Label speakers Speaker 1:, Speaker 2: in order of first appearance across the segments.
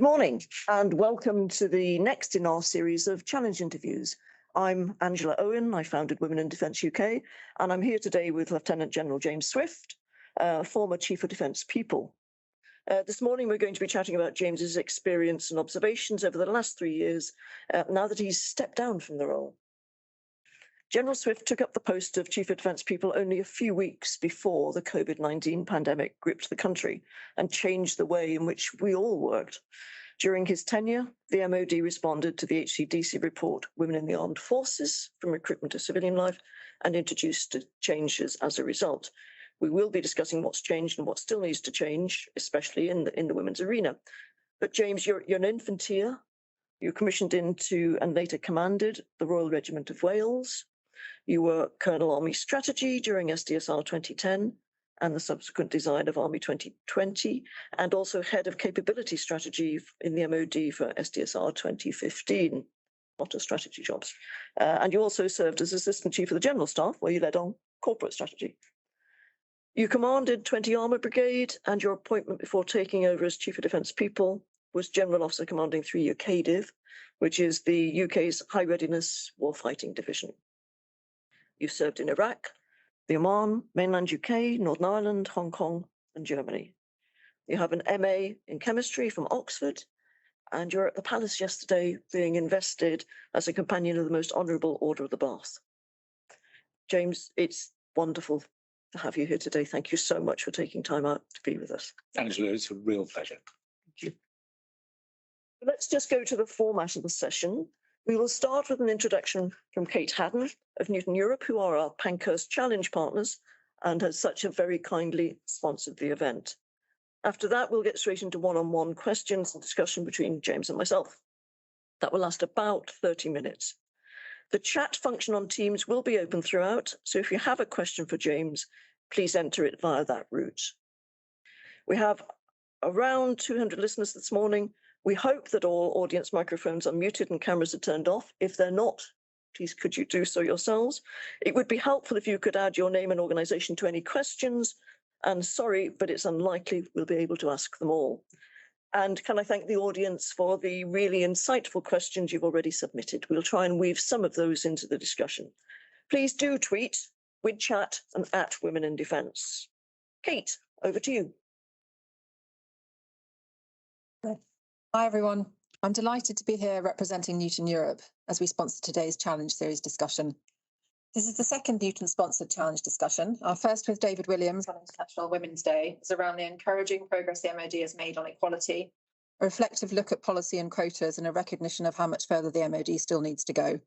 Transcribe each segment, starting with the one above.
Speaker 1: morning and welcome to the next in our series of challenge interviews. I'm Angela Owen, I founded Women in Defence UK, and I'm here today with Lieutenant General James Swift, former Chief of Defence People. This morning we're going to be chatting about James's experience and observations over the last 3 years, now that he's stepped down from the role. General Swift took up the post of Chief of Defence People only a few weeks before the COVID-19 pandemic gripped the country and changed the way in which we all worked. During his tenure, the MOD responded to the HCDC report, Women in the Armed Forces, from Recruitment to Civilian Life, and introduced changes as a result. We will be discussing what's changed and what still needs to change, especially in the women's arena. But James, you're an infantier. You commissioned into and later commanded the Royal Regiment of Wales. You were Colonel Army Strategy during SDSR 2010 and the subsequent design of Army 2020, and also Head of Capability Strategy in the MOD for SDSR 2015. Lot of strategy jobs. And you also served as Assistant Chief of the General Staff, where you led on corporate strategy. You commanded 20 Armour Brigade, and your appointment before taking over as Chief of Defence People was General Officer Commanding 3 UKDIV, which is the UK's High Readiness Warfighting Division. You've served in Iraq, the Oman, mainland UK, Northern Ireland, Hong Kong, and Germany. You have an MA in chemistry from Oxford, and you're at the Palace yesterday being invested as a companion of the Most Honourable Order of the Bath. James, it's wonderful to have you here today. Thank you so much for taking time out to be with us.
Speaker 2: Angela, it's a real pleasure.
Speaker 1: Thank you. Let's just go to the format of the session. We will start with an introduction from Kate Haddon of Newton Europe, who are our Pankhurst Challenge partners and as such have very kindly sponsored the event. After that, we'll get straight into one-on-one questions and discussion between James and myself. That will last about 30 minutes. The chat function on Teams will be open throughout, so if you have a question for James, please enter it via that route. We have around 200 listeners this morning. We hope that all audience microphones are muted and cameras are turned off. If they're not, please could you do so yourselves? It would be helpful if you could add your name and organisation to any questions. And sorry, but it's unlikely we'll be able to ask them all. And can I thank the audience for the really insightful questions you've already submitted. We'll try and weave some of those into the discussion. Please do tweet with chat and at Women in Defence. Kate, over to you.
Speaker 3: Hi everyone, I'm delighted to be here representing Newton Europe as we sponsor today's Challenge Series discussion. This is the second Newton-sponsored Challenge discussion. Our first with David Williams on International Women's Day is around the encouraging progress the MOD has made on equality, a reflective look at policy and quotas, and a recognition of how much further the MOD still needs to go.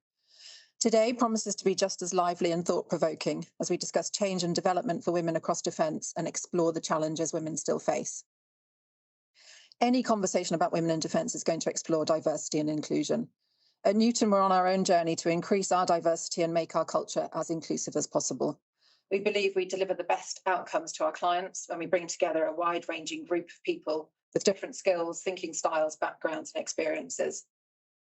Speaker 3: Today promises to be just as lively and thought-provoking as we discuss change and development for women across defence and explore the challenges women still face. Any conversation about women in defence is going to explore diversity and inclusion. At Newton, we're on our own journey to increase our diversity and make our culture as inclusive as possible. We believe we deliver the best outcomes to our clients when we bring together a wide-ranging group of people with different skills, thinking styles, backgrounds, and experiences.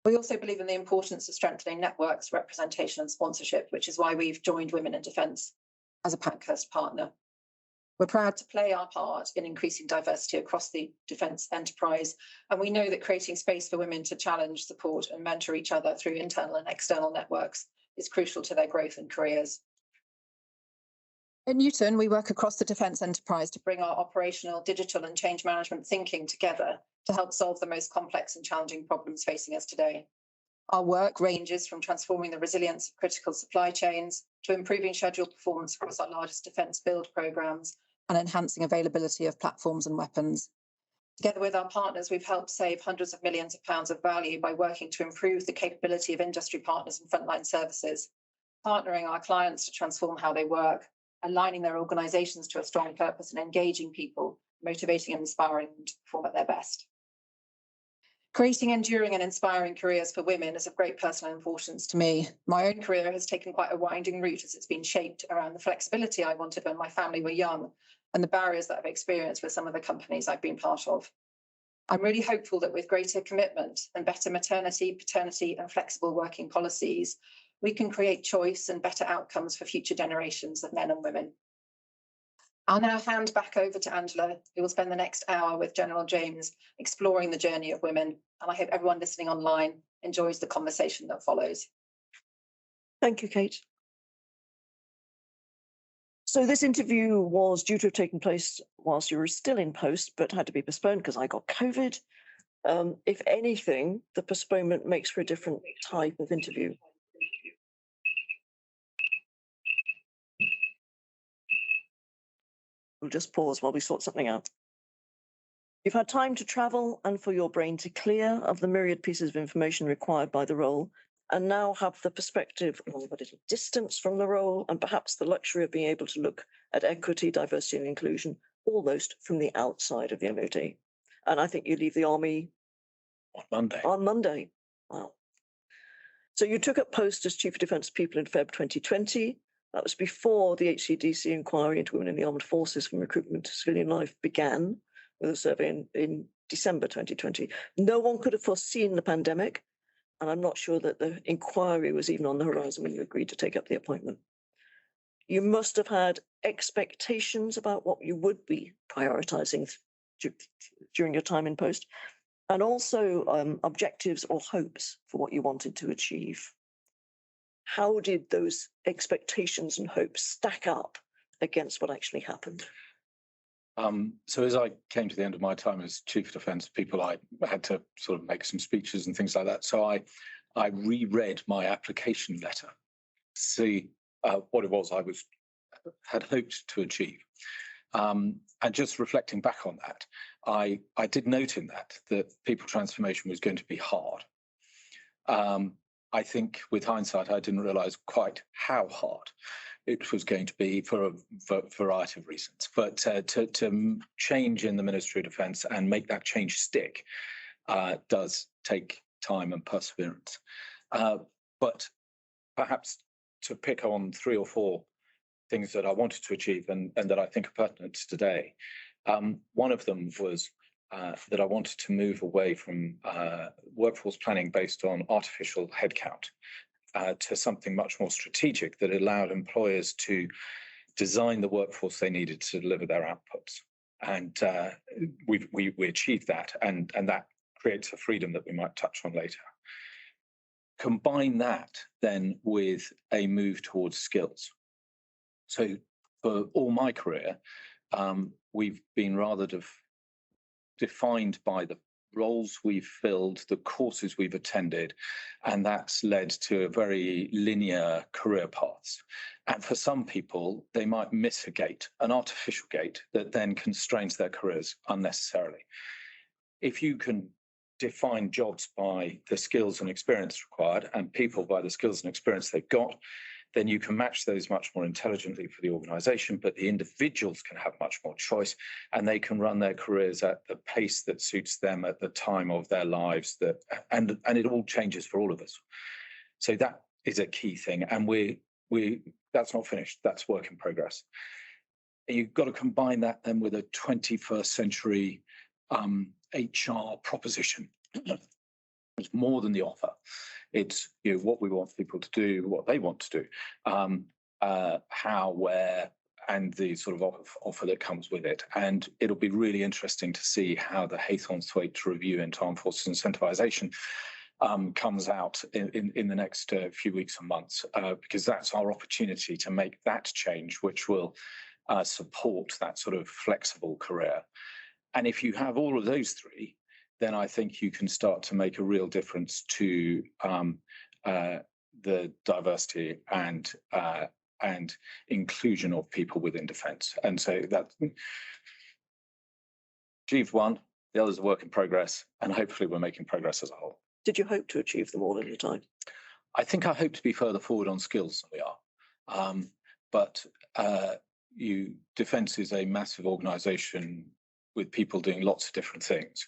Speaker 3: We also believe in the importance of strengthening networks, representation, and sponsorship, which is why we've joined Women in Defence as a Pankhurst partner. We're proud to play our part in increasing diversity across the defence enterprise, and we know that creating space for women to challenge, support and mentor each other through internal and external networks is crucial to their growth and careers. At Newton, we work across the defence enterprise to bring our operational, digital and change management thinking together to help solve the most complex and challenging problems facing us today. Our work ranges from transforming the resilience of critical supply chains to improving scheduled performance across our largest defence build programmes and enhancing availability of platforms and weapons. Together with our partners, we've helped save hundreds of millions of pounds of value by working to improve the capability of industry partners and frontline services, partnering our clients to transform how they work, aligning their organisations to a strong purpose and engaging people, motivating and inspiring them to perform at their best. Creating enduring and inspiring careers for women is of great personal importance to me. My own career has taken quite a winding route as it's been shaped around the flexibility I wanted when my family were young and the barriers that I've experienced with some of the companies I've been part of. I'm really hopeful that with greater commitment and better maternity, paternity and flexible working policies, we can create choice and better outcomes for future generations of men and women. I'll now hand back over to Angela, who will spend the next hour with General James exploring the journey of women. And I hope everyone listening online enjoys the conversation that follows.
Speaker 1: Thank you, Kate. So this interview was due to have taken place whilst you were still in post, but had to be postponed because I got COVID. If anything, the postponement makes for a different type of interview. We'll just pause while we sort something out. You've had time to travel and for your brain to clear of the myriad pieces of information required by the role, and now have the perspective of a little distance from the role and perhaps the luxury of being able to look at equity, diversity and inclusion almost from the outside of the MOD. And I think you leave the Army
Speaker 2: On Monday.
Speaker 1: on Monday. Wow. So you took up post as Chief of Defence People in Feb 2020. That was before the HCDC inquiry into women in the armed forces from recruitment to civilian life began with a survey in December 2020. No one could have foreseen the pandemic, and I'm not sure that the inquiry was even on the horizon when you agreed to take up the appointment. You must have had expectations about what you would be prioritising during your time in post, and also objectives or hopes for what you wanted to achieve. How did those expectations and hopes stack up against what actually happened?
Speaker 2: So as I came to the end of my time as Chief of Defence People, I had to sort of make some speeches and things like that. So I reread my application letter to see what it was I had hoped to achieve. And just reflecting back on that, I did note in that people transformation was going to be hard. I think with hindsight, I didn't realise quite how hard it was going to be for a variety of reasons. But to change in the Ministry of Defence and make that change stick does take time and perseverance. But perhaps to pick on 3 or 4 things that I wanted to achieve and that I think are pertinent today. One of them was that I wanted to move away from workforce planning based on artificial headcount to something much more strategic that allowed employers to design the workforce they needed to deliver their outputs. And we achieved that, and that creates a freedom that we might touch on later. Combine that then with a move towards skills. So for all my career, we've been rather defined by the roles we've filled, the courses we've attended, and that's led to very linear career paths. And for some people, they might miss a gate, an artificial gate that then constrains their careers unnecessarily. If you can define jobs by the skills and experience required and people by the skills and experience they've got, then you can match those much more intelligently for the organisation, but the individuals can have much more choice and they can run their careers at the pace that suits them at the time of their lives. And it all changes for all of us. So that is a key thing. And that's not finished, that's work in progress. And you've got to combine that then with a 21st century HR proposition. It's more than the offer. It's what we want people to do, what they want to do, how, where, and the sort of offer that comes with it. And it'll be really interesting to see how the Haythornthwaite review into armed forces incentivisation comes out in the next few weeks and months, because that's our opportunity to make that change, which will support that sort of flexible career. And if you have all of those 3, then I think you can start to make a real difference to the diversity and inclusion of people within defence. And so that's achieved 1, the others are work in progress, and hopefully we're making progress as a whole.
Speaker 1: Did you hope to achieve them all in your time?
Speaker 2: I think I hope to be further forward on skills than we are. But defence is a massive organisation with people doing lots of different things.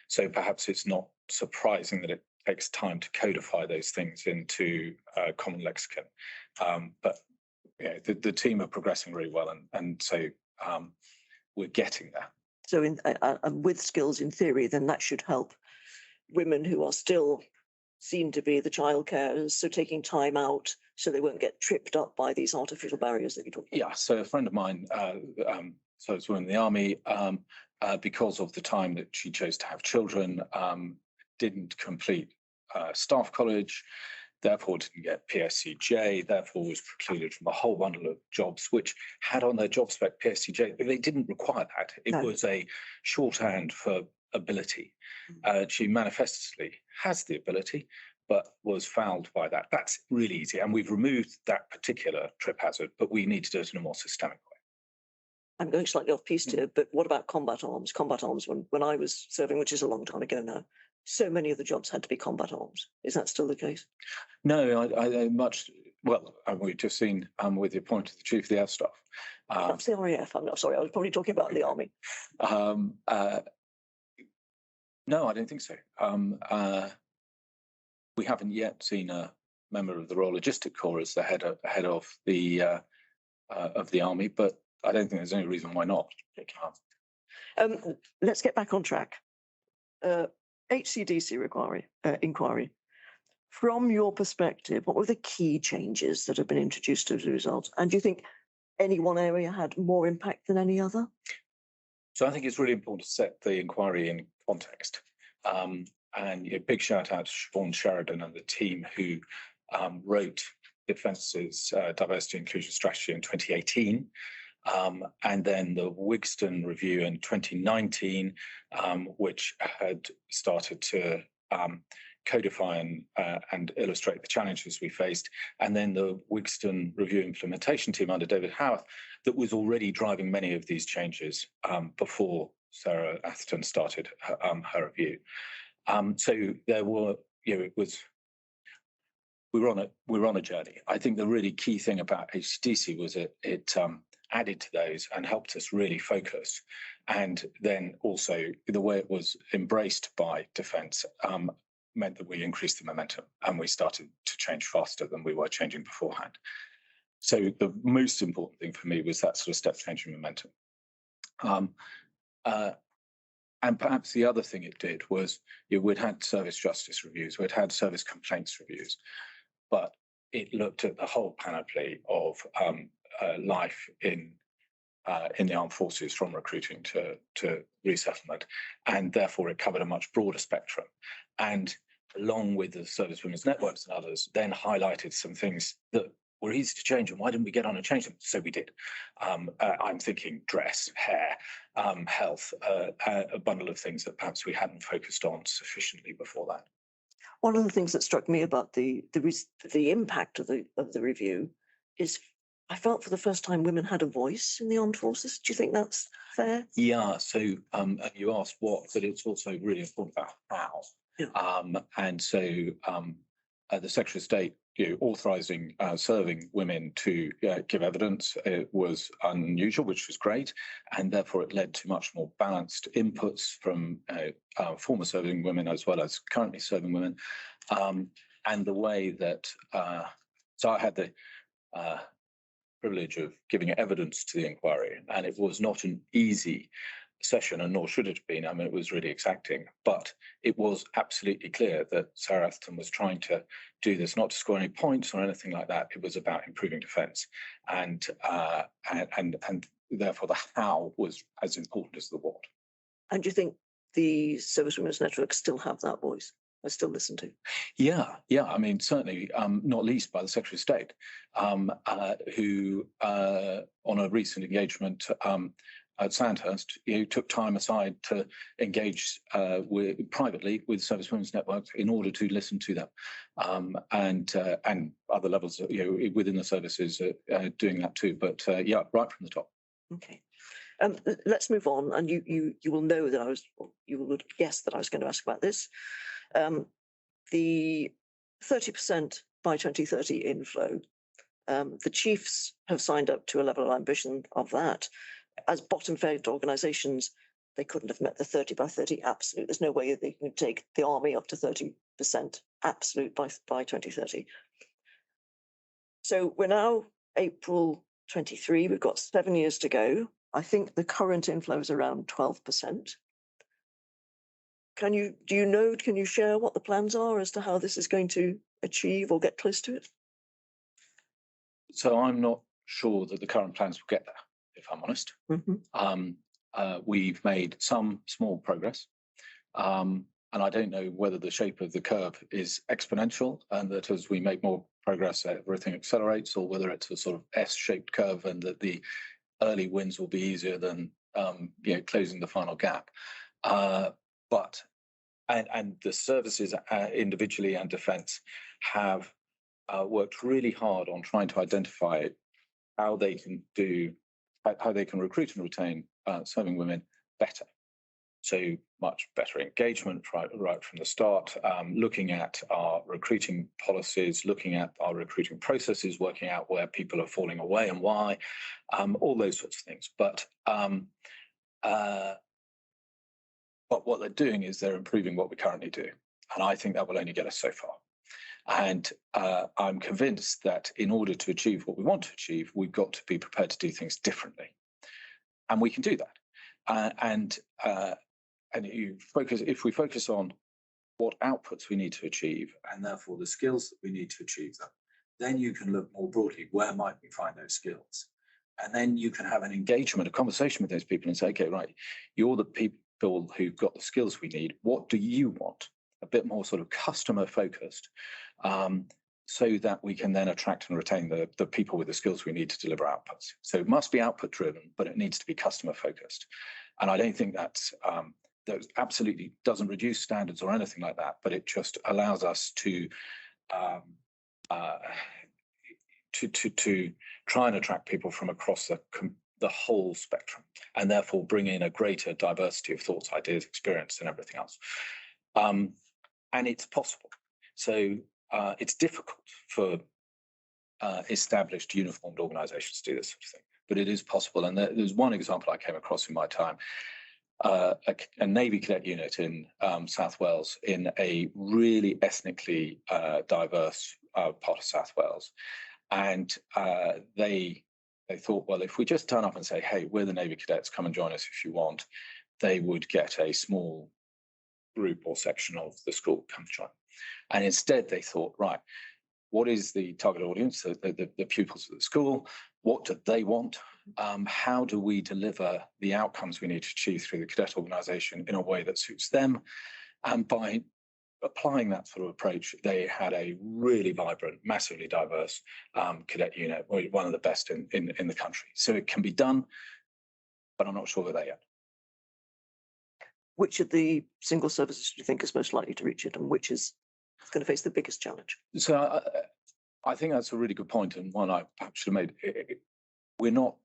Speaker 2: So perhaps it's not surprising that it takes time to codify those things into a common lexicon. But the team are progressing really well, and so we're getting there.
Speaker 1: So with skills in theory, then that should help women who are still seen to be the childcarers, so taking time out so they won't get tripped up by these artificial barriers that you talk about.
Speaker 2: Yeah, so a friend of mine servicewoman in the army, because of the time that she chose to have children, didn't complete staff college, therefore didn't get PSCJ, therefore was precluded from a whole bundle of jobs which had on their job spec PSCJ, but they didn't require that. It
Speaker 1: No.
Speaker 2: was a shorthand for ability. She manifestly has the ability, but was fouled by that. That's really easy. And we've removed that particular trip hazard, but we need to do it in a more systemic way.
Speaker 1: I'm going slightly off piste here, but what about combat arms? Combat arms, when I was serving, which is a long time ago now, so many of the jobs had to be combat arms. Is that still the case?
Speaker 2: No, I much, well, we've just seen with the appointment of the Chief of the Air Staff.
Speaker 1: That's the RAF. I'm not sorry, I was probably talking about the army.
Speaker 2: No, I don't think so. We haven't yet seen a member of the Royal Logistic Corps as the head of the army, but I don't think there's any reason why not.
Speaker 1: Let's get back on track. HCDC inquiry. From your perspective, what were the key changes that have been introduced as a result? And do you think any one area had more impact than any other?
Speaker 2: So I think it's really important to set the inquiry in context. And a big shout out to Siobhan Sheridan and the team who wrote Defence's Diversity Inclusion Strategy in 2018. And then the Wigston Review in 2019, which had started to codify and illustrate the challenges we faced. And then the Wigston Review implementation team under David Howarth that was already driving many of these changes before Sarah Atherton started her review. So there were, it was, we were on a journey. I think the really key thing about HCDC was it added to those and helped us really focus. And then also the way it was embraced by Defence meant that we increased the momentum and we started to change faster than we were changing beforehand. So the most important thing for me was that sort of step change in momentum. And perhaps the other thing it did was we'd had service justice reviews, we'd had service complaints reviews, but it looked at the whole panoply of life in the armed forces, from recruiting to resettlement, and therefore it covered a much broader spectrum. And along with the service women's networks and others, then highlighted some things that were easy to change, and why didn't we get on and change them? So we did. I'm thinking dress, hair, health, a bundle of things that perhaps we hadn't focused on sufficiently before that.
Speaker 1: One of the things that struck me about the impact of the review is I felt for the first time women had a voice in the armed forces. Do you think that's fair?
Speaker 2: Yeah. So you asked what, but it's also really important about how. Yeah. And so the Secretary of State, authorising serving women to give evidence, it was unusual, which was great, and therefore it led to much more balanced inputs from former serving women as well as currently serving women, and the way that so I had the privilege of giving evidence to the inquiry, and it was not an easy session, and nor should it have been. I mean, it was really exacting, but it was absolutely clear that Sarah Atherton was trying to do this not to score any points or anything like that. It was about improving defence, and therefore the how was as important as the what. And do you think the service women's networks still have that voice? I still listen to. Yeah. I mean, certainly, not least by the Secretary of State, who on a recent engagement at Sandhurst, took time aside to engage privately with service women's networks in order to listen to them, and other levels, within the services doing that too. But yeah, right from the top. Okay. Let's move on, and you will know that you will guess that I was going to ask about this. The 30% by 2030 inflow. The chiefs have signed up to a level of ambition of that. As bottom-fed organisations, they couldn't have met the 30 by 30 absolute. There's no way they can take the army up to 30% absolute by 2030. So we're now April 23. We've got 7 years to go. I think the current inflow is around 12%. Can you share what the plans are as to how this is going to achieve or get close to it? So I'm not sure that the current plans will get there, if I'm honest.
Speaker 1: Mhm.
Speaker 2: We've made some small progress. And I don't know whether the shape of the curve is exponential and that as we make more progress, everything accelerates, or whether it's a sort of S-shaped curve and that the early wins will be easier than closing the final gap. But the services individually and defence have worked really hard on trying to identify how they can recruit and retain serving women better. So much better engagement right from the start, looking at our recruiting policies, looking at our recruiting processes, working out where people are falling away and why, all those sorts of things. But what they're doing is they're improving what we currently do. And I think that will only get us so far. And I'm convinced that in order to achieve what we want to achieve, we've got to be prepared to do things differently. And we can do that. And if we focus on what outputs we need to achieve, and therefore the skills that we need to achieve them, then you can look more broadly, where might we find those skills? And then you can have an engagement, a conversation with those people and say, okay, right, you're the people who've got the skills we need. What do you want? A bit more sort of customer focused, so that we can then attract and retain the people with the skills we need to deliver outputs. So it must be output driven, but it needs to be customer focused. And I don't think that absolutely doesn't reduce standards or anything like that, but it just allows us to try and attract people from across the whole spectrum, and therefore bring in a greater diversity of thoughts, ideas, experience, and everything else. And it's possible. So it's difficult for established, uniformed organisations to do this sort of thing, but it is possible. And there's one example I came across in my time. A Navy cadet unit in South Wales, in a really ethnically diverse part of South Wales. And they thought, well, if we just turn up and say, hey, we're the Navy cadets, come and join us if you want, they would get a small group or section of the school come join. And instead they thought, right, what is the target audience, the pupils of the school? What do they want? How do we deliver the outcomes we need to achieve through the cadet organisation in a way that suits them? And by applying that sort of approach, they had a really vibrant, massively diverse cadet unit, one of the best in the country. So it can be done, but I'm not sure we're there yet.
Speaker 1: Which of the single services do you think is most likely to reach it, and which is going to face the biggest challenge?
Speaker 2: So I think that's a really good point, and one I perhaps should have made. We're not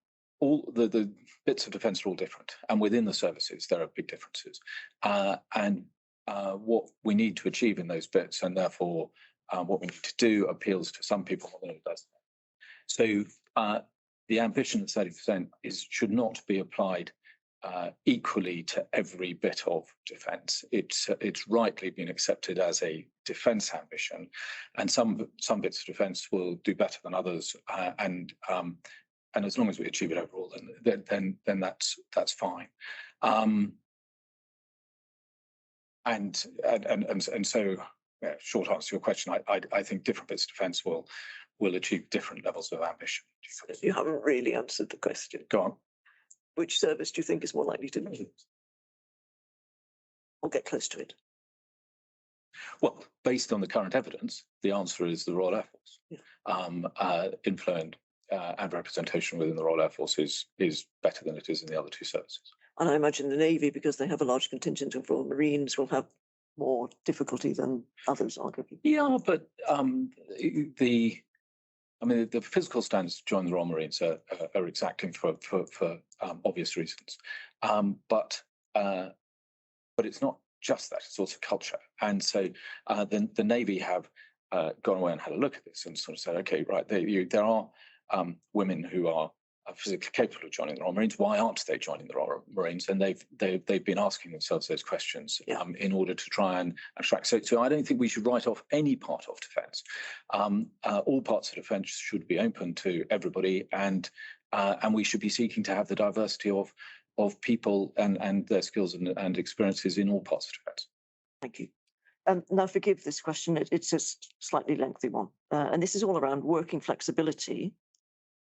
Speaker 2: all the bits of defence are all different, and within the services there are big differences. And what we need to achieve in those bits, and therefore what we need to do, appeals to some people more than it does. So the ambition of 30% should not be applied equally to every bit of defence. It's rightly been accepted as a defence ambition, and some bits of defence will do better than others, and as long as we achieve it overall, then that's fine. And so, yeah, short answer to your question, I think different bits of defence will achieve different levels of ambition.
Speaker 1: You haven't really answered the question.
Speaker 2: Go on.
Speaker 1: Which service do you think is more likely to do? Or get close to it?
Speaker 2: Well, based on the current evidence, the answer is the Royal Air Force. Yeah. Influence and representation within the Royal Air Force is better than it is in the other two services. And
Speaker 1: I imagine the Navy, because they have a large contingent of Royal Marines, will have more difficulty than others, arguably.
Speaker 2: Yeah, but the physical standards to join the Royal Marines are exacting for obvious reasons. But it's not just that; it's also culture. And so the Navy have gone away and had a look at this and sort of said, okay, right, there are women who are physically capable of joining the Royal Marines. Why aren't they joining the Royal Marines? And they've been asking themselves those questions, yeah, in order to try and attract. So I don't think we should write off any part of defence. All parts of defence should be open to everybody, and we should be seeking to have the diversity of people and their skills and experiences in all parts of defence.
Speaker 1: Thank you. Now, forgive this question, it's a slightly lengthy one, and this is all around working flexibility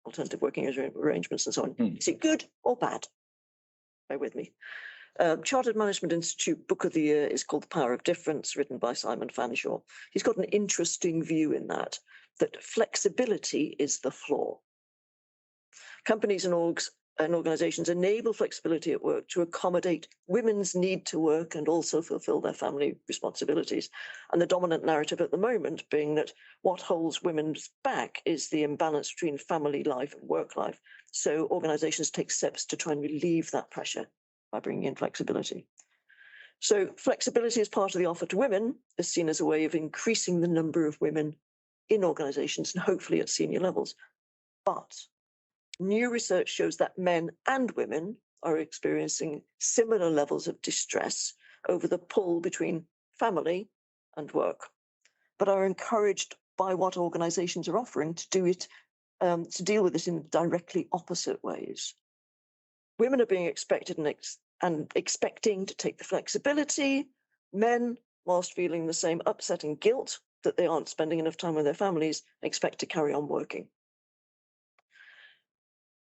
Speaker 1: alternative working arrangements and so on.
Speaker 2: Hmm.
Speaker 1: Is it good or bad? Bear with me. Chartered Management Institute book of the year is called The Power of Difference, written by Simon Fanshawe. He's got an interesting view in that flexibility is the flaw. Companies and organizations enable flexibility at work to accommodate women's need to work and also fulfill their family responsibilities. And the dominant narrative at the moment being that what holds women back is the imbalance between family life and work life. So organizations take steps to try and relieve that pressure by bringing in flexibility. So flexibility as part of the offer to women is seen as a way of increasing the number of women in organizations and hopefully at senior levels. But new research shows that men and women are experiencing similar levels of distress over the pull between family and work, but are encouraged by what organizations are offering to do it, to deal with this in directly opposite ways. Women are being expected and expecting to take the flexibility. Men, whilst feeling the same upset and guilt that they aren't spending enough time with their families, expect to carry on working.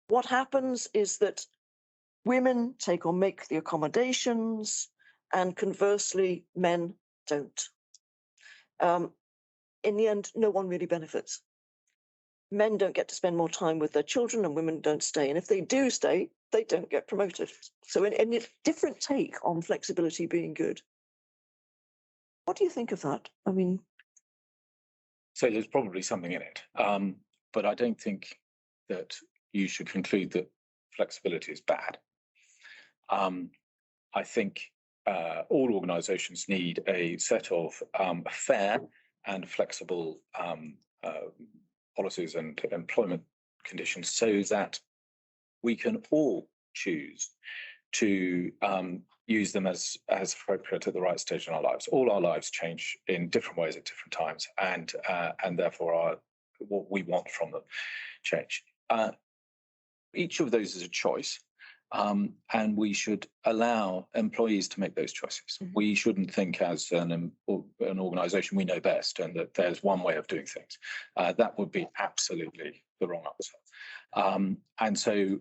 Speaker 1: What happens is that women take or make the accommodations, and conversely, men don't. In the end, no one really benefits. Men don't get to spend more time with their children and women don't stay. And if they do stay, they don't get promoted. So a different take on flexibility being good. What do you think of that? I mean,
Speaker 2: So there's probably something in it, but I don't think that you should conclude that flexibility is bad. I think all organizations need a set of fair and flexible policies and employment conditions so that we can all choose to use them as appropriate at the right stage in our lives. All our lives change in different ways at different times, and therefore what we want from them change. Each of those is a choice, and we should allow employees to make those choices. Mm-hmm. We shouldn't think as an organisation we know best and that there's one way of doing things. That would be absolutely the wrong answer. And so,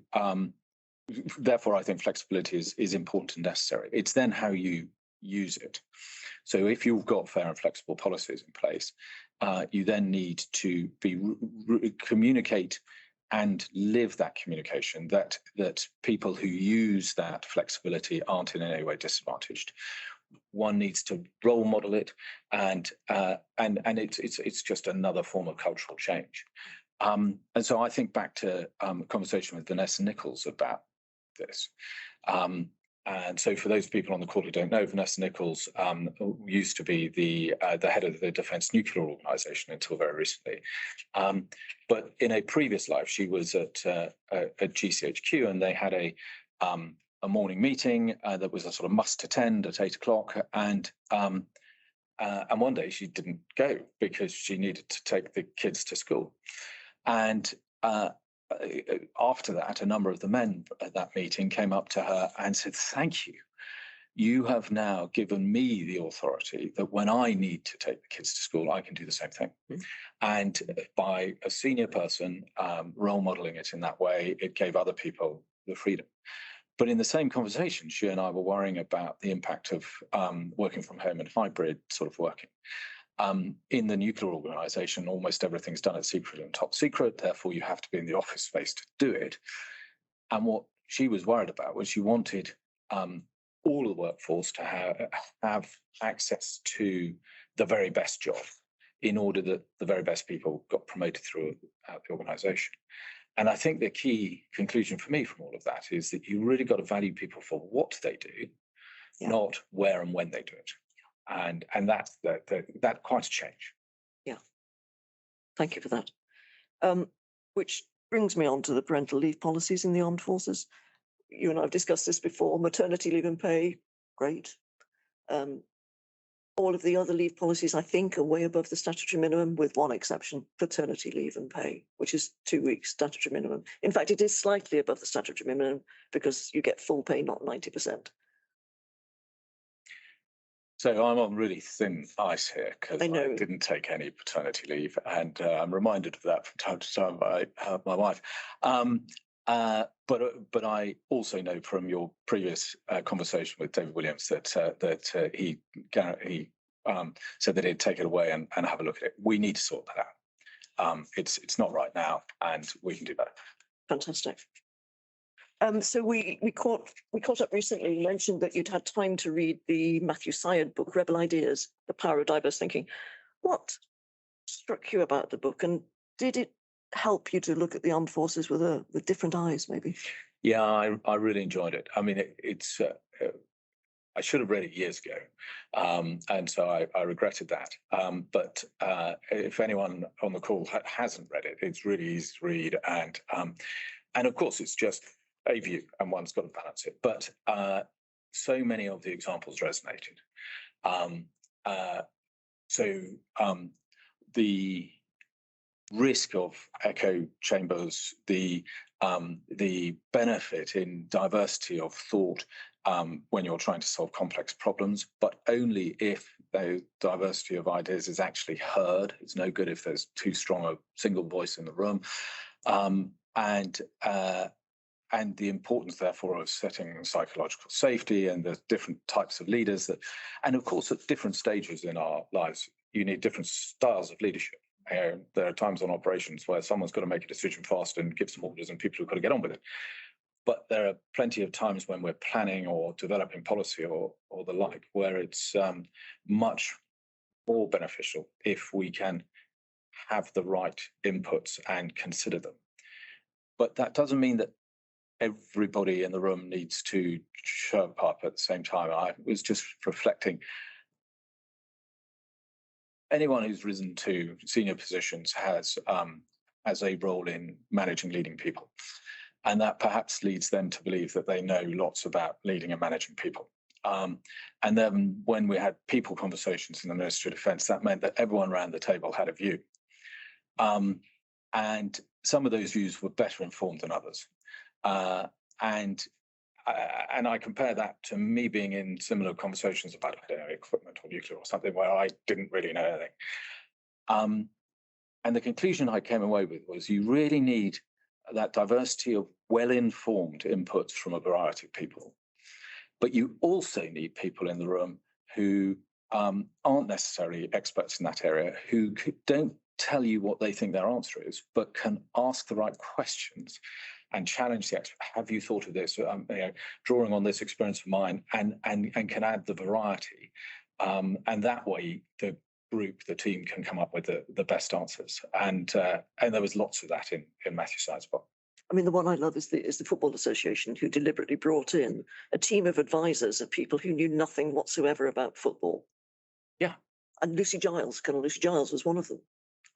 Speaker 2: therefore, I think flexibility is important and necessary. It's then how you use it. So if you've got fair and flexible policies in place, you then need to communicate and live that communication that people who use that flexibility aren't in any way disadvantaged. One needs to role model it, and it's just another form of cultural change. And so I think back to a conversation with Vanessa Nichols about this. And so for those people on the call who don't know, Vanessa Nichols used to be the head of the Defence Nuclear Organisation until very recently. But in a previous life, she was at GCHQ, and they had a morning meeting that was a sort of must attend at 8 o'clock. And one day she didn't go because she needed to take the kids to school. And after that, a number of the men at that meeting came up to her and said, "Thank you. You have now given me the authority that when I need to take the kids to school, I can do the same thing." Mm-hmm. And by a senior person role modeling it in that way, it gave other people the freedom. But in the same conversation, she and I were worrying about the impact of working from home and hybrid sort of working. In the nuclear organisation, almost everything's done at secret and top secret. Therefore, you have to be in the office space to do it. And what she was worried about was she wanted all the workforce to have access to the very best job in order that the very best people got promoted through the organisation. And I think the key conclusion for me from all of that is that you really got to value people for what they do, not where and when they do it. And that's that quite a change.
Speaker 1: Yeah, thank you for that. Which brings me on to the parental leave policies in the armed forces. You and I have discussed this before. Maternity leave and pay, great. All of the other leave policies, I think, are way above the statutory minimum, with one exception: paternity leave and pay, which is 2 weeks statutory minimum. In fact, it is slightly above the statutory minimum because you get full pay, not 90%.
Speaker 2: So I'm on really thin ice here because
Speaker 1: I
Speaker 2: I
Speaker 1: know.
Speaker 2: didn't take any paternity leave, and I'm reminded of that from time to time by my wife. But I also know from your previous conversation with David Williams that he said that he'd take it away and have a look at it. We need to sort that out. It's not right now, and we can do better.
Speaker 1: Fantastic. So we caught up recently. You mentioned that you'd had time to read the Matthew Syed book, Rebel Ideas: The Power of Diverse Thinking. What struck you about the book, and did it help you to look at the armed forces with different eyes, maybe?
Speaker 2: Yeah, I really enjoyed it. I mean, it's I should have read it years ago, and so I regretted that. But if anyone on the call hasn't read it, it's really easy to read, and of course it's just a view, and one's got to balance it. But so many of the examples resonated. The risk of echo chambers, the benefit in diversity of thought when you're trying to solve complex problems, but only if the diversity of ideas is actually heard. It's no good if there's too strong a single voice in the room. And the importance, therefore, of setting psychological safety and the different types of leaders and of course, at different stages in our lives, you need different styles of leadership. There are times on operations where someone's got to make a decision fast and give some orders, and people have got to get on with it. But there are plenty of times when we're planning or developing policy or the like, where it's much more beneficial if we can have the right inputs and consider them. But that doesn't mean that everybody in the room needs to chirp up at the same time. I was just reflecting. Anyone who's risen to senior positions has a role in managing, leading people. And that perhaps leads them to believe that they know lots about leading and managing people. And then when we had people conversations in the Ministry of Defence, that meant that everyone around the table had a view. And some of those views were better informed than others. And I compare that to me being in similar conversations about, I don't know, equipment or nuclear or something where I didn't really know anything. And the conclusion I came away with was you really need that diversity of well-informed inputs from a variety of people. But you also need people in the room who aren't necessarily experts in that area, who don't tell you what they think their answer is, but can ask the right questions and challenge the expert. Have you thought of this? Drawing on this experience of mine, and can add the variety. And that way, the team can come up with the best answers. And there was lots of that in Matthew Syed's book.
Speaker 1: I mean, the one I love is the Football Association, who deliberately brought in a team of advisors of people who knew nothing whatsoever about football.
Speaker 2: Yeah.
Speaker 1: And Colonel Lucy Giles was one of them.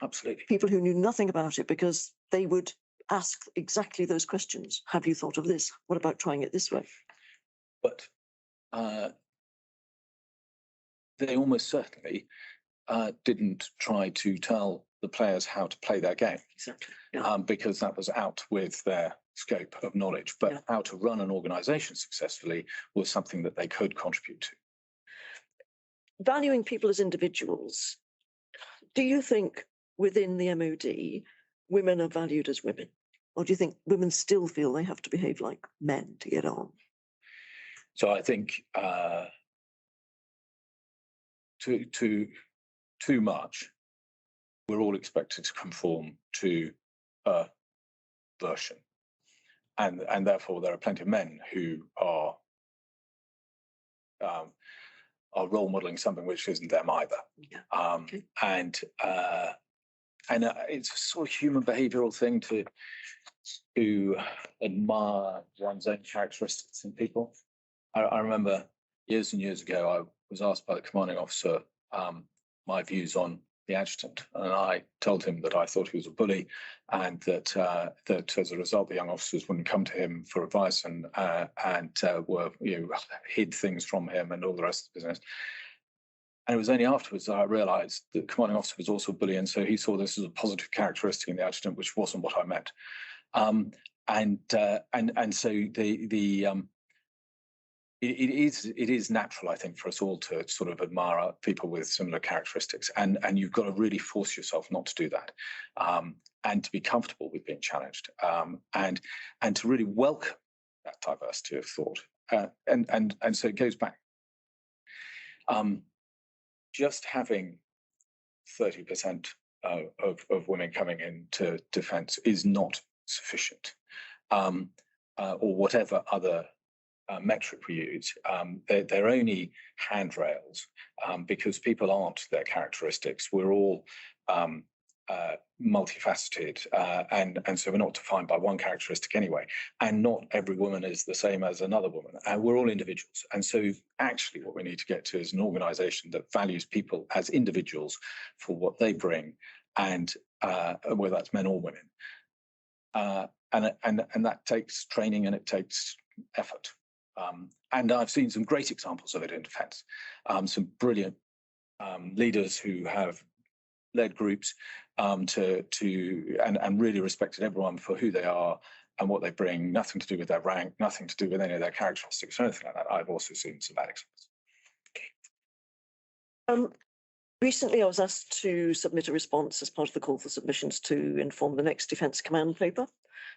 Speaker 2: Absolutely.
Speaker 1: People who knew nothing about it, because they would ask exactly those questions. Have you thought of this? What about trying it this way?
Speaker 2: But they almost certainly didn't try to tell the players how to play their game.
Speaker 1: Exactly. Yeah.
Speaker 2: Because that was out with their scope of knowledge. But how to run an organisation successfully was something that they could contribute to.
Speaker 1: Valuing people as individuals, do you think within the MOD, women are valued as women? Or do you think women still feel they have to behave like men to get on?
Speaker 2: So I think too much, we're all expected to conform to a version. And therefore there are plenty of men who are role modeling something which isn't them either. Yeah. Okay. And it's a sort of human behavioral thing to admire one's own characteristics in people. I remember years and years ago, I was asked by the commanding officer my views on the adjutant, and I told him that I thought he was a bully, and that as a result, the young officers wouldn't come to him for advice and were hid things from him and all the rest of the business. And it was only afterwards that I realised that the commanding officer was also a bully, and so he saw this as a positive characteristic in the adjutant, which wasn't what I meant. And so it is natural, I think, for us all to sort of admire people with similar characteristics, and you've got to really force yourself not to do that, and to be comfortable with being challenged, and to really welcome that diversity of thought, and so it goes back. Just having 30% of women coming into defence is not sufficient, or whatever other metric we use. They're only handrails, because people aren't their characteristics. We're all multifaceted, and so we're not defined by one characteristic anyway, and not every woman is the same as another woman, and we're all individuals. And so actually what we need to get to is an organisation that values people as individuals for what they bring, and whether that's men or women, and that takes training, and it takes effort. And I've seen some great examples of it in defence. Some brilliant leaders who have led groups and really respected everyone for who they are and what they bring, nothing to do with their rank, nothing to do with any of their characteristics or anything like that. I've also seen some bad examples.
Speaker 1: Recently, I was asked to submit a response as part of the call for submissions to inform the next Defence Command paper.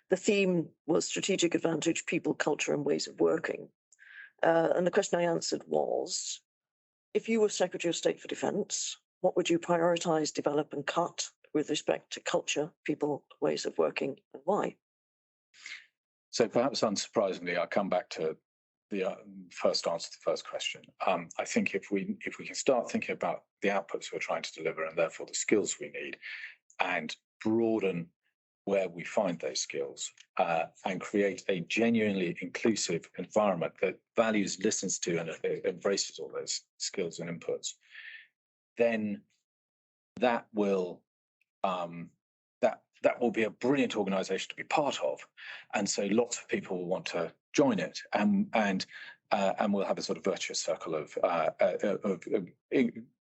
Speaker 1: The theme was strategic advantage, people, culture, and ways of working. And the question I answered was, if you were Secretary of State for Defence, what would you prioritise, develop, and cut with respect to culture, people, ways of working, and why?
Speaker 2: So perhaps unsurprisingly, I'll come back to the first answer to the first question. I think if we can start thinking about the outputs we're trying to deliver, and therefore the skills we need, and broaden where we find those skills, and create a genuinely inclusive environment that values, listens to, and embraces all those skills and inputs, then that will be a brilliant organisation to be part of, and so lots of people will want to join it, and we'll have a sort of virtuous circle of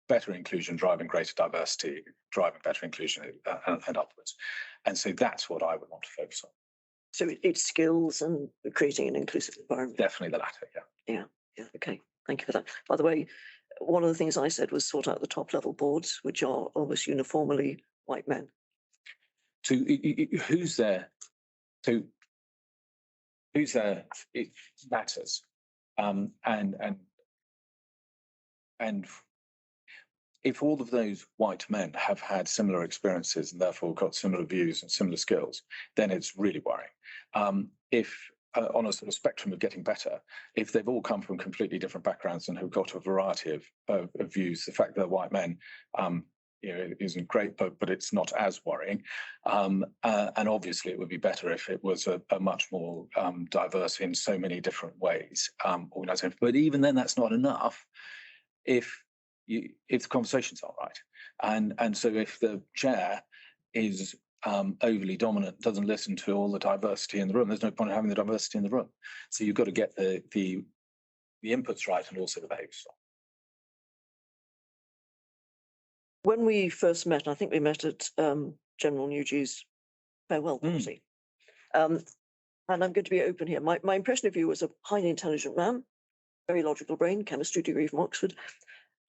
Speaker 2: better inclusion driving greater diversity, driving better inclusion, and upwards. And so that's what I would want to focus on.
Speaker 1: So it's skills and creating an inclusive environment.
Speaker 2: Definitely the latter, yeah.
Speaker 1: Yeah, okay. Thank you for that. By the way, one of the things I said was sort out the top level boards, which are almost uniformly white men.
Speaker 2: So who's there? So who's there? It matters, and if all of those white men have had similar experiences and therefore got similar views and similar skills, then it's really worrying. If on a sort of spectrum of getting better, if they've all come from completely different backgrounds and have got a variety of views, the fact that they're white men, it isn't great, but it's not as worrying. And obviously, it would be better if it was a much more diverse in so many different ways organisation. But even then, that's not enough if the conversations aren't right. And so if the chair is overly dominant, doesn't listen to all the diversity in the room, there's no point in having the diversity in the room. So you've got to get the inputs right and also the behaviours right.
Speaker 1: When we first met, I think we met at General Nugent's farewell party. And I'm going to be open here. My impression of you was a highly intelligent man, very logical brain, chemistry degree from Oxford,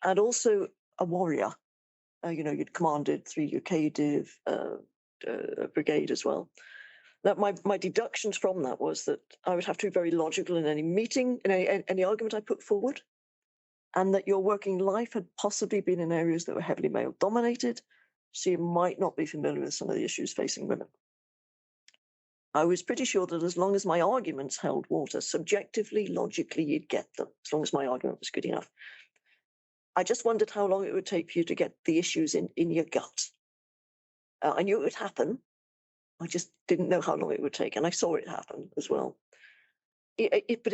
Speaker 1: and also a warrior. You'd commanded 3 UK Div brigade as well. Now, my deductions from that was that I would have to be very logical in any meeting, in any argument I put forward, and that your working life had possibly been in areas that were heavily male-dominated, so you might not be familiar with some of the issues facing women. I was pretty sure that as long as my arguments held water, subjectively, logically, you'd get them, as long as my argument was good enough. I just wondered how long it would take for you to get the issues in your gut. I knew it would happen. I just didn't know how long it would take, and I saw it happen as well. But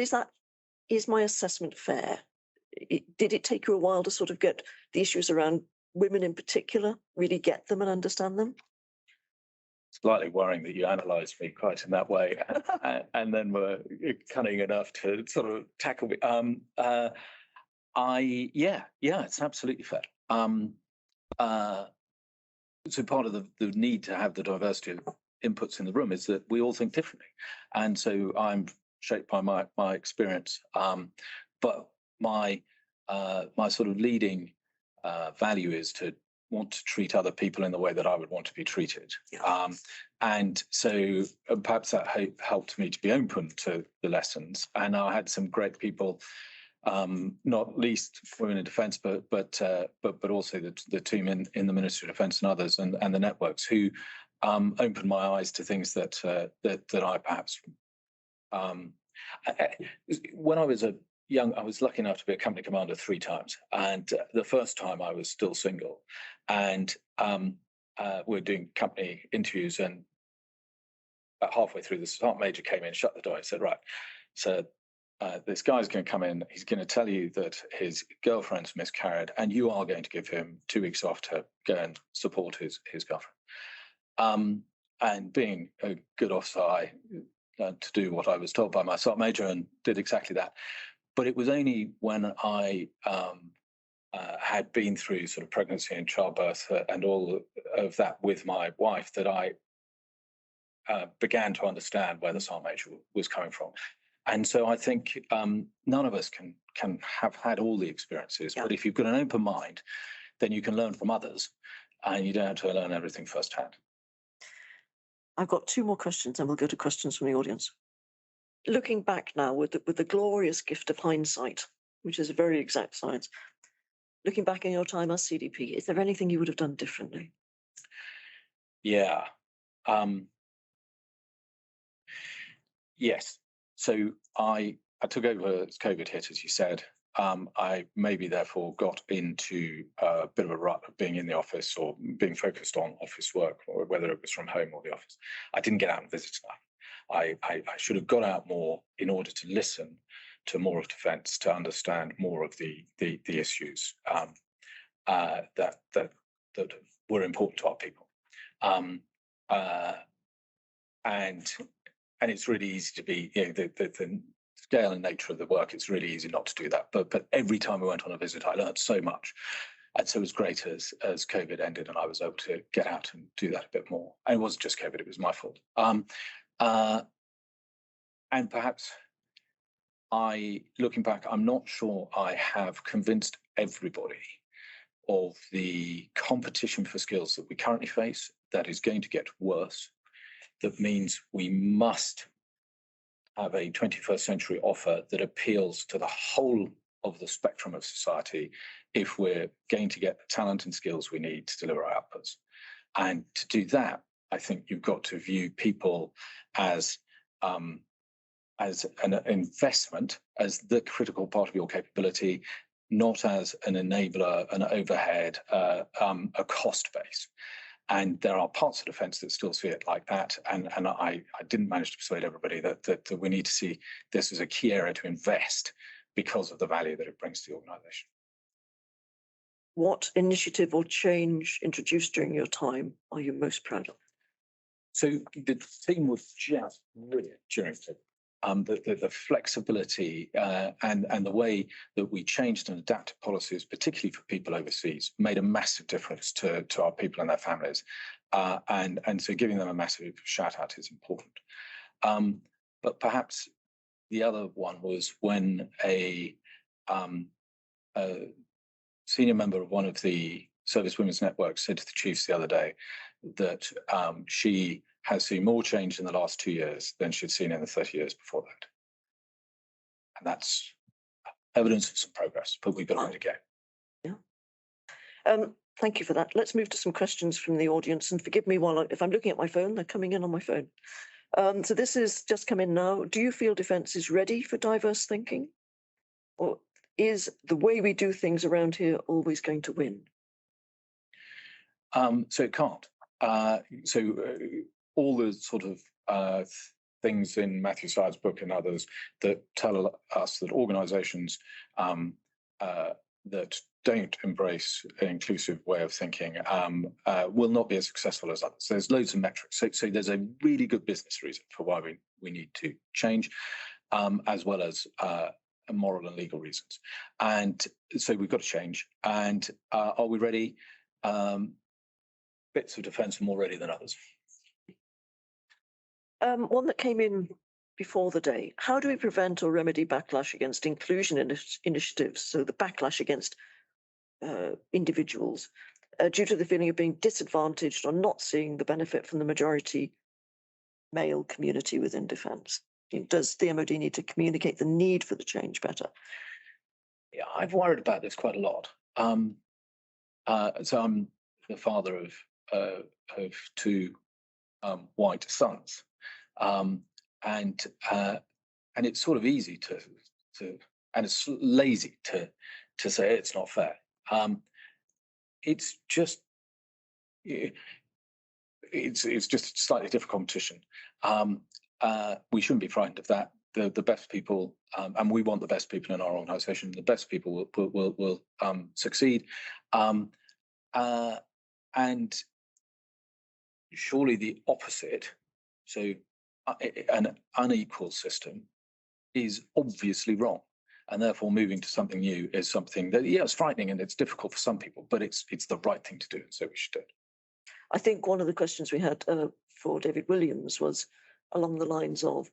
Speaker 1: is my assessment fair? Did it take you a while to sort of get the issues around women in particular, really get them and understand them?
Speaker 2: Slightly worrying that you analysed me quite in that way, and then were cunning enough to sort of tackle me. It's absolutely fair. So part of the need to have the diversity of inputs in the room is that we all think differently, and so I'm shaped by my experience. but my sort of leading value is to want to treat other people in the way that I would want to be treated.
Speaker 1: Yeah.
Speaker 2: And so perhaps that helped me to be open to the lessons. And I had some great people, not least Women in Defence, but also the team in the Ministry of Defence and others, and the networks who opened my eyes to things that I perhaps when I was I was lucky enough to be a company commander 3 times, and the first time I was still single, and we were doing company interviews, and about halfway through, the sergeant major came in, shut the door, and said, "Right, so this guy's going to come in. He's going to tell you that his girlfriend's miscarried, and you are going to give him 2 weeks off to go and support his girlfriend." And being a good officer, I learned to do what I was told by my sergeant major and did exactly that. But it was only when I had been through sort of pregnancy and childbirth and all of that with my wife that I began to understand where the sergeant major was coming from. And so I think none of us can have had all the experiences, but if you've got an open mind, then you can learn from others, and you don't have to learn everything firsthand.
Speaker 1: I've got 2 more questions, and we'll go to questions from the audience. Looking back now with the glorious gift of hindsight, which is a very exact science, looking back in your time as CDP, is there anything you would have done differently?
Speaker 2: Yeah. Yes. So I took over as COVID hit, as you said. I maybe therefore got into a bit of a rut of being in the office or being focused on office work, or whether it was from home or the office. I didn't get out and visit enough. I should have got out more in order to listen to more of defence, to understand more of the issues that were important to our people. And it's really easy to be, the scale and nature of the work, it's really easy not to do that. But every time we went on a visit, I learned so much. And so it was great as COVID ended and I was able to get out and do that a bit more. And it wasn't just COVID, it was my fault. And perhaps looking back, I'm not sure I have convinced everybody of the competition for skills that we currently face that is going to get worse. That means we must have a 21st century offer that appeals to the whole of the spectrum of society if we're going to get the talent and skills we need to deliver our outputs. And to do that, I think you've got to view people as an investment, as the critical part of your capability, not as an enabler, an overhead, a cost base. And there are parts of defence that still see it like that. And I didn't manage to persuade everybody that we need to see this as a key area to invest because of the value that it brings to the organisation.
Speaker 1: What initiative or change introduced during your time are you most proud of?
Speaker 2: So the team was just brilliant during the flexibility and the way that we changed and adapted policies, particularly for people overseas, made a massive difference to our people and their families. And so giving them a massive shout out is important. But perhaps the other one was when a senior member of one of the Service Women's Networks said to the chiefs the other day that she has seen more change in the last 2 years than she'd seen in the 30 years before that. And that's evidence of some progress, but we've got a way to go.
Speaker 1: Yeah. Thank you for that. Let's move to some questions from the audience, and forgive me if I'm looking at my phone, they're coming in on my phone. So this is just come in now. Do you feel defence is ready for diverse thinking? Or is the way we do things around here always going to win?
Speaker 2: So it can't. All the sort of things in Matthew Syed's book and others that tell us that organisations that don't embrace an inclusive way of thinking will not be as successful as others. There's loads of metrics. So there's a really good business reason for why we need to change, as well as moral and legal reasons. And so we've got to change. And are we ready? Bits of defence are more ready than others.
Speaker 1: One that came in before the day, how do we prevent or remedy backlash against inclusion initiatives? So the backlash against individuals due to the feeling of being disadvantaged or not seeing the benefit from the majority male community within defence? Does the MOD need to communicate the need for the change better?
Speaker 2: Yeah, I've worried about this quite a lot. So I'm the father of two white sons, and it's sort of easy to and it's lazy to say it's not fair. It's just it's just slightly different competition. We shouldn't be frightened of that. The best people, and we want the best people in our organisation. The best people will succeed, and surely the opposite. So an unequal system is obviously wrong, and therefore moving to something new is something that, yeah, it's frightening and it's difficult for some people, but it's the right thing to do, so we should do it.
Speaker 1: I think one of the questions we had for David Williams was along the lines of,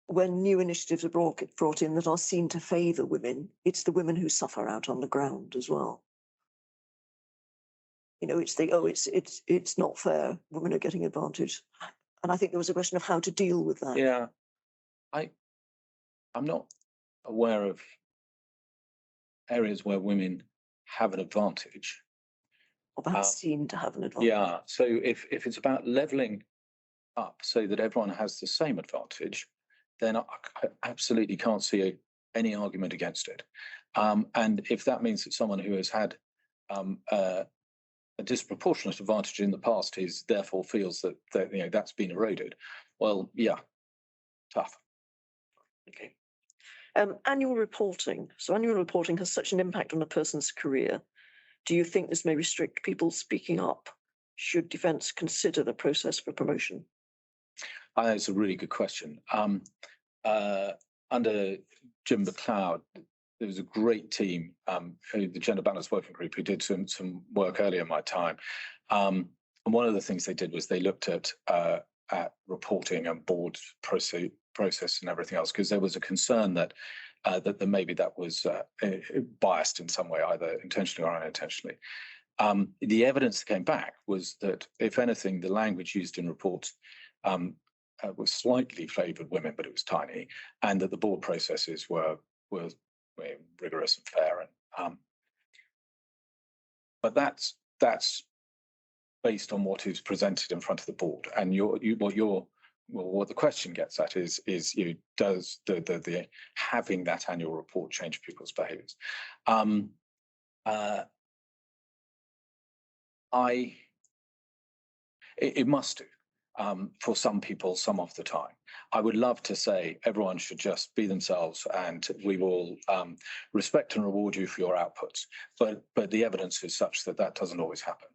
Speaker 1: when new initiatives are brought in that are seen to favour women, it's the women who suffer out on the ground as well. It's not fair, women are getting advantage. And I think there was a question of how to deal with that.
Speaker 2: Yeah, I'm not aware of areas where women have an advantage.
Speaker 1: Or perhaps seen to have an advantage.
Speaker 2: Yeah, so if it's about levelling up so that everyone has the same advantage, then I absolutely can't see any argument against it. And if that means that someone who has had a disproportionate advantage in the past therefore feels that that's been eroded, well, yeah, tough.
Speaker 1: Okay. Annual reporting. So annual reporting has such an impact on a person's career. Do you think this may restrict people speaking up? Should defence consider the process for promotion?
Speaker 2: I think it's a really good question. Under Jim McLeod, there was a great team, the Gender Balance Working Group, who did some work earlier in my time. And one of the things they did was they looked at reporting and board process and everything else, because there was a concern that maybe that was biased in some way, either intentionally or unintentionally. The evidence that came back was that, if anything, the language used in reports was slightly favoured women, but it was tiny, and that the board processes were rigorous and fair. And but that's based on what is presented in front of the board. And what the question gets at is does the having that annual report change people's behaviours? It must do. For some people, some of the time. I would love to say everyone should just be themselves and we will respect and reward you for your outputs. But the evidence is such that doesn't always happen.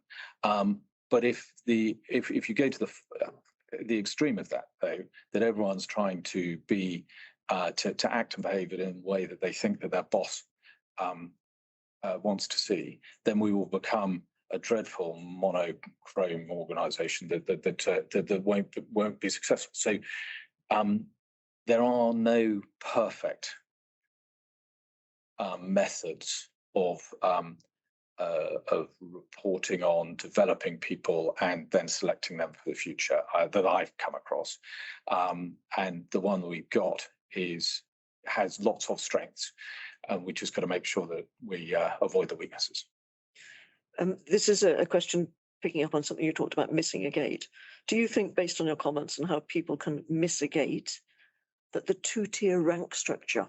Speaker 2: But if you go to the extreme of that, though, that everyone's trying to be to act and behave in a way that they think that their boss wants to see, then we will become a dreadful monochrome organisation that won't be successful. So there are no perfect methods of reporting on developing people and then selecting them for the future that I've come across. And the one that we've got has lots of strengths, and we just got to make sure that we avoid the weaknesses.
Speaker 1: This is a question picking up on something you talked about, missing a gate. Do you think, based on your comments on how people can miss a gate, that the two-tier rank structure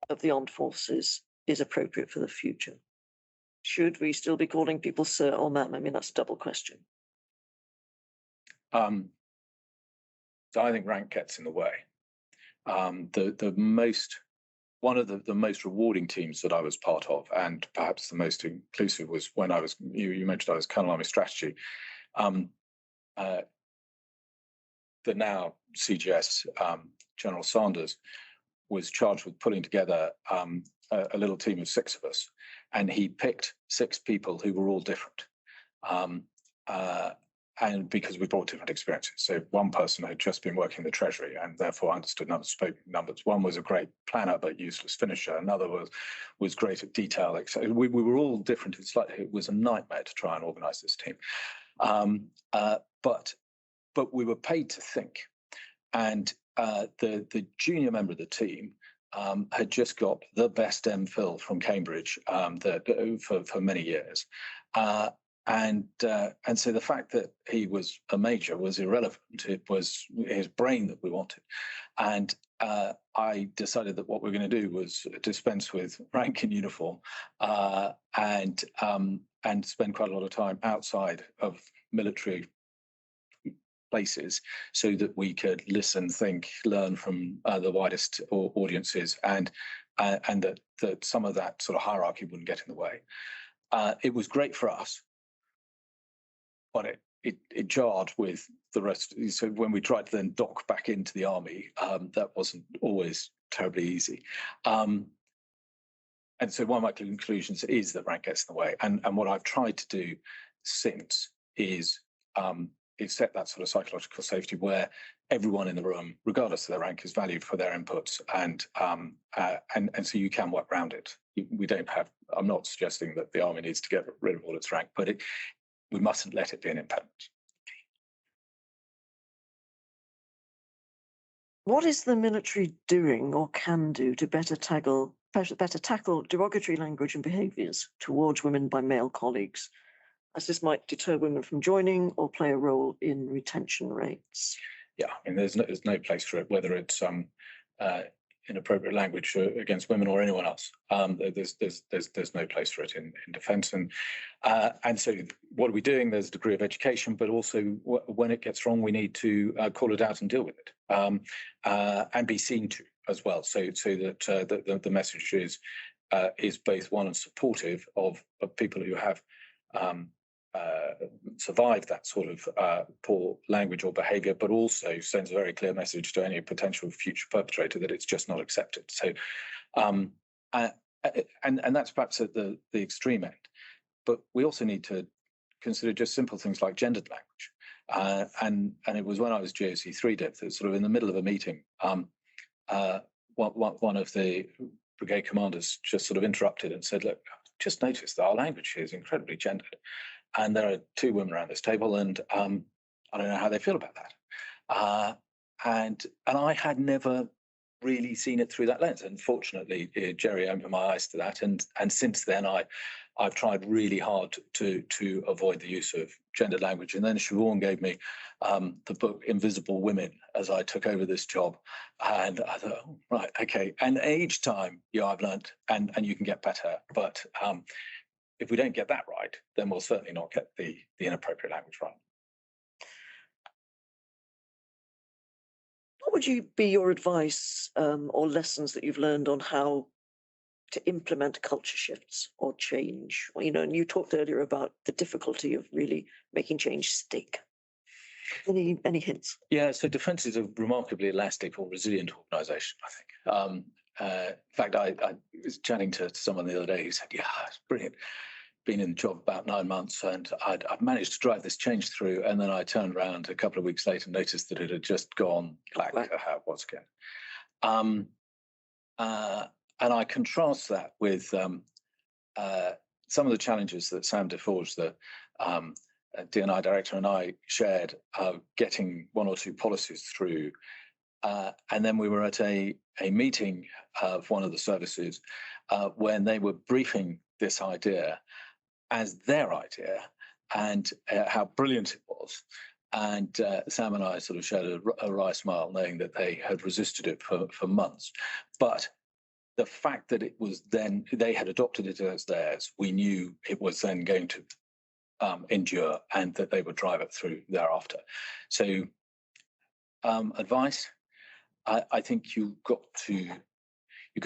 Speaker 1: of the armed forces is appropriate for the future? Should we still be calling people sir or ma'am? I mean, that's a double question.
Speaker 2: So I think rank gets in the way. One of the most rewarding teams that I was part of, and perhaps the most inclusive, was when you mentioned I was Colonel Army Strategy. The now CGS, General Sanders, was charged with pulling together a little team of 6 of us, and he picked 6 people who were all different. and because we brought different experiences. So one person had just been working the Treasury and therefore understood numbers, spoke numbers. One was a great planner but useless finisher. Another was great at detail. We were all different. It was a nightmare to try and organise this team. But we were paid to think, and the junior member of the team had just got the best MPhil from Cambridge for many years. And so the fact that he was a major was irrelevant. It was his brain that we wanted. And I decided that what we were going to do was dispense with rank and uniform and spend quite a lot of time outside of military places so that we could listen, think, learn from the widest audiences, and that some of that sort of hierarchy wouldn't get in the way. It was great for us, but it jarred with the rest. So when we tried to then dock back into the army, that wasn't always terribly easy. And so one of my conclusions is that rank gets in the way. And what I've tried to do since is set that sort of psychological safety where everyone in the room, regardless of their rank, is valued for their inputs, and so you can work around it. We don't have. I'm not suggesting that the army needs to get rid of all its rank, but we mustn't let it be an impediment.
Speaker 1: What is the military doing or can do to better tackle derogatory language and behaviours towards women by male colleagues, as this might deter women from joining or play a role in retention rates?
Speaker 2: Yeah, I mean, there's no place for it, whether it's inappropriate language against women or anyone else. There's no place for it in defence, and so what are we doing? There's a degree of education, but also when it gets wrong, we need to call it out and deal with it, and be seen to as well, so that the message is both one and supportive of people who have survive that sort of poor language or behaviour, but also sends a very clear message to any potential future perpetrator that it's just not accepted. So, and that's perhaps at the extreme end. But we also need to consider just simple things like gendered language. And it was when I was GOC3 Div that sort of in the middle of a meeting, one of the brigade commanders just sort of interrupted and said, "Look, just noticed that our language here is incredibly gendered. And there are two women around this table, and I don't know how they feel about that." And I had never really seen it through that lens. And fortunately, Jerry opened my eyes to that. And since then, I've tried really hard to avoid the use of gendered language. And then Siobhan gave me the book Invisible Women as I took over this job. And I thought, oh, right, okay. And each time, I've learned, and you can get better. But if we don't get that right, then we'll certainly not get the inappropriate language right.
Speaker 1: What would be your advice or lessons that you've learned on how to implement culture shifts or change? And you talked earlier about the difficulty of really making change stick. Any hints?
Speaker 2: Yeah, so Defence is a remarkably elastic or resilient organisation, I think. In fact, I was chatting to someone the other day who said, "Yeah, it's brilliant. Been in the job about 9 months, and I'd managed to drive this change through." And then I turned around a couple of weeks later and noticed that it had just gone back to how it was again. And I contrast that with some of the challenges that Sam DeForge, the D&I director, and I shared getting one or two policies through. And then we were at a meeting of one of the services when they were briefing this idea as their idea, and how brilliant it was. And Sam and I sort of shared a wry smile, knowing that they had resisted it for months. But the fact that it was then, they had adopted it as theirs, we knew it was then going to endure, and that they would drive it through thereafter. So advice, I think you've got to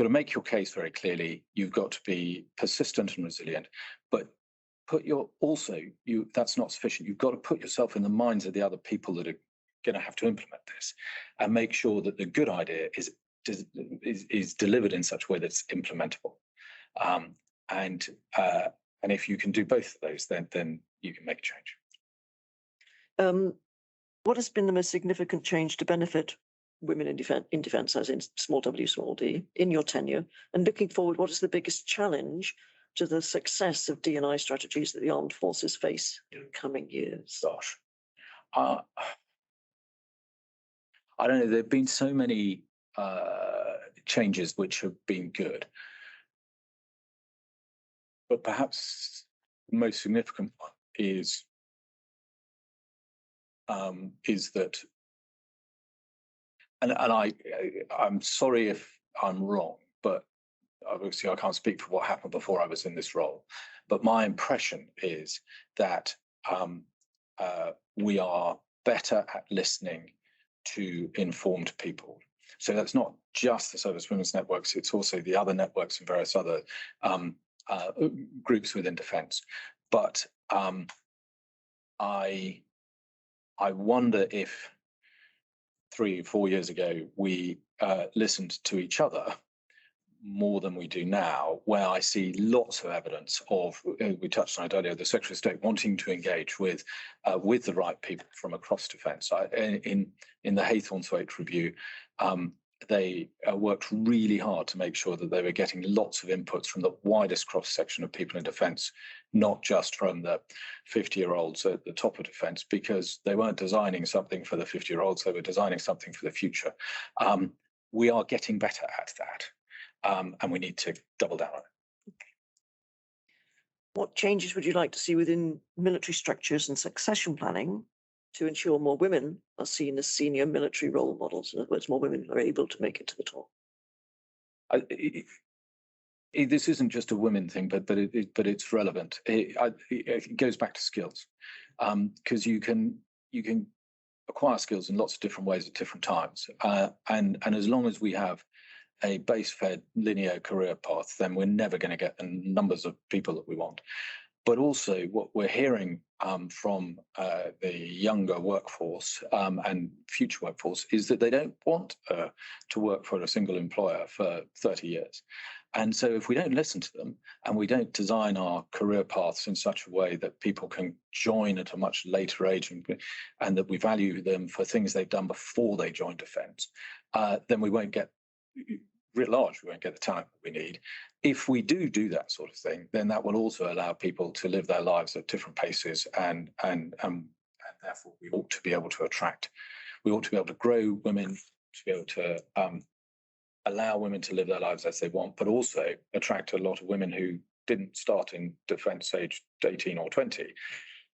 Speaker 2: make your case very clearly. You've got to be persistent and resilient, but that's not sufficient. You've got to put yourself in the minds of the other people that are going to have to implement this, and make sure that the good idea is delivered in such a way that's implementable. And if you can do both of those, then you can make a change.
Speaker 1: What has been the most significant change to benefit women in defence, as in small w, small d, in your tenure? And looking forward, what is the biggest challenge to the success of D&I strategies that the armed forces face in coming years?
Speaker 2: Gosh, I don't know. There have been so many changes which have been good, but perhaps the most significant one is that, and I'm sorry if I'm wrong, but obviously I can't speak for what happened before I was in this role, but my impression is that we are better at listening to informed people. So that's not just the Service Women's Networks, it's also the other networks and various other groups within defence. But I wonder if 3 or 4 years ago we listened to each other more than we do now, where I see lots of evidence of, we touched on it earlier, the Secretary of State wanting to engage with the right people from across defence. In the Haythornthwaite review, they worked really hard to make sure that they were getting lots of inputs from the widest cross-section of people in defence, not just from the 50-year-olds at the top of defence, because they weren't designing something for the 50-year-olds, they were designing something for the future. We are getting better at that. And we need to double down on it.
Speaker 1: Okay. What changes would you like to see within military structures and succession planning to ensure more women are seen as senior military role models? In other words, more women are able to make it to the top.
Speaker 2: This isn't just a women thing, but it's relevant. It goes back to skills, because you can acquire skills in lots of different ways at different times, and as long as we have a base-fed linear career path, then we're never going to get the numbers of people that we want. But also what we're hearing from the younger workforce and future workforce is that they don't want to work for a single employer for 30 years. And so if we don't listen to them and we don't design our career paths in such a way that people can join at a much later age and that we value them for things they've done before they join defence, then we won't get, writ large, we won't get the talent that we need. If we do that sort of thing, then that will also allow people to live their lives at different paces, and therefore we ought to be able to attract, we ought to be able to grow women, to be able to allow women to live their lives as they want, but also attract a lot of women who didn't start in defence aged 18 or 20,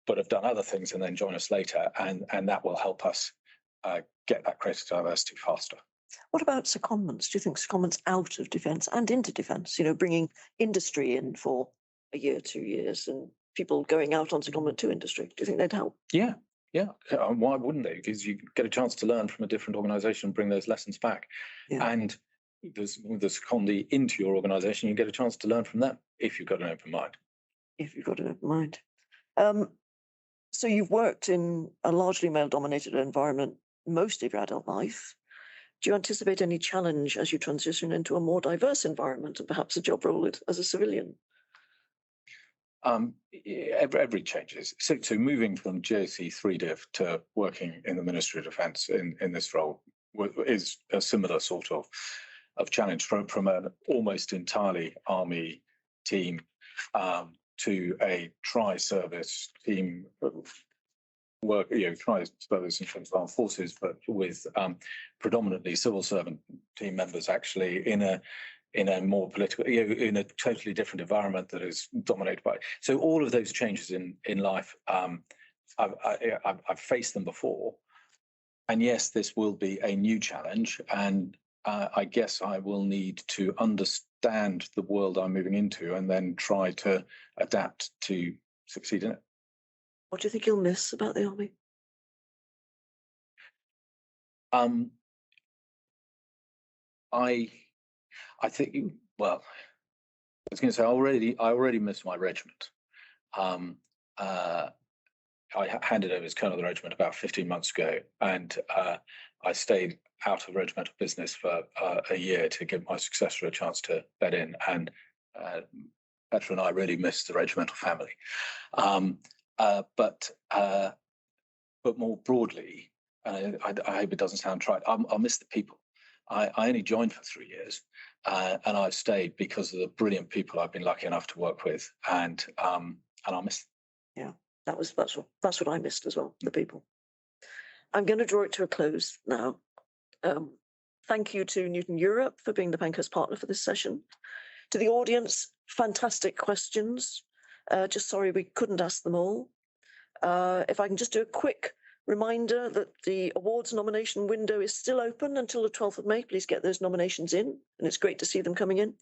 Speaker 2: but have done other things and then join us later, and that will help us get that greater diversity faster.
Speaker 1: What about secondments? Do you think secondments out of defence and into defence, bringing industry in for a year, 2 years, and people going out on secondment to industry? Do you think they'd help?
Speaker 2: Yeah. Why wouldn't they? Because you get a chance to learn from a different organisation and bring those lessons back. Yeah. And there's secondee into your organisation, you get a chance to learn from them if you've got an open mind.
Speaker 1: If you've got an open mind. So you've worked in a largely male-dominated environment most of your adult life. Do you anticipate any challenge as you transition into a more diverse environment and perhaps a job role as a civilian?
Speaker 2: Every changes. So moving from JC 3Div to working in the Ministry of Defence in this role is a similar sort of challenge from an almost entirely Army team to a tri-service team work, tri-service in terms of armed forces, but with predominantly civil servant team members actually in a more political, in a totally different environment that is dominated by. So all of those changes in life, I've faced them before, and yes, this will be a new challenge, and I guess I will need to understand the world I'm moving into and then try to adapt to succeed in it.
Speaker 1: What do you think you'll miss about the Army?
Speaker 2: I think, well, I was going to say, I already miss my regiment. I handed over as Colonel of the regiment about 15 months ago, and I stayed out of regimental business for a year to give my successor a chance to bed in, and Petra and I really miss the regimental family. But but more broadly, and I hope it doesn't sound trite, I'll miss the people. I only joined for 3 years, and I've stayed because of the brilliant people I've been lucky enough to work with, and I'll miss them.
Speaker 1: Yeah, that's what I missed as well, the people. I'm going to draw it to a close now. Thank you to Newton Europe for being the Pankhurst partner for this session. To the audience, fantastic questions. Just sorry we couldn't ask them all. If I can just do a quick reminder that the awards nomination window is still open until the 12th of May. Please get those nominations in, and it's great to see them coming in.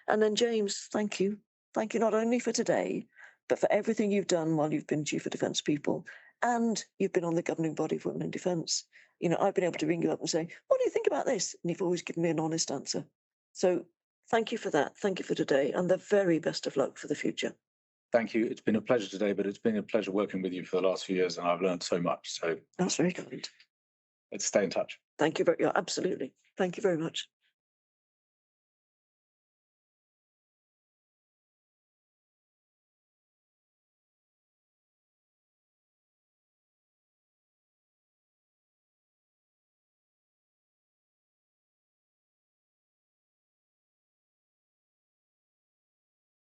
Speaker 1: And then James, thank you. Thank you not only for today, but for everything you've done while you've been Chief of Defence People, and you've been on the governing body for Women in Defence. You know, I've been able to ring you up and say, what do you think about this? And you've always given me an honest answer. So thank you for that. Thank you for today, and the very best of luck for the future.
Speaker 2: Thank you. It's been a pleasure today, but it's been a pleasure working with you for the last few years, and I've learned so much. So
Speaker 1: That's very kind.
Speaker 2: let's stay in touch.
Speaker 1: Thank you very much. Absolutely. Thank you very much.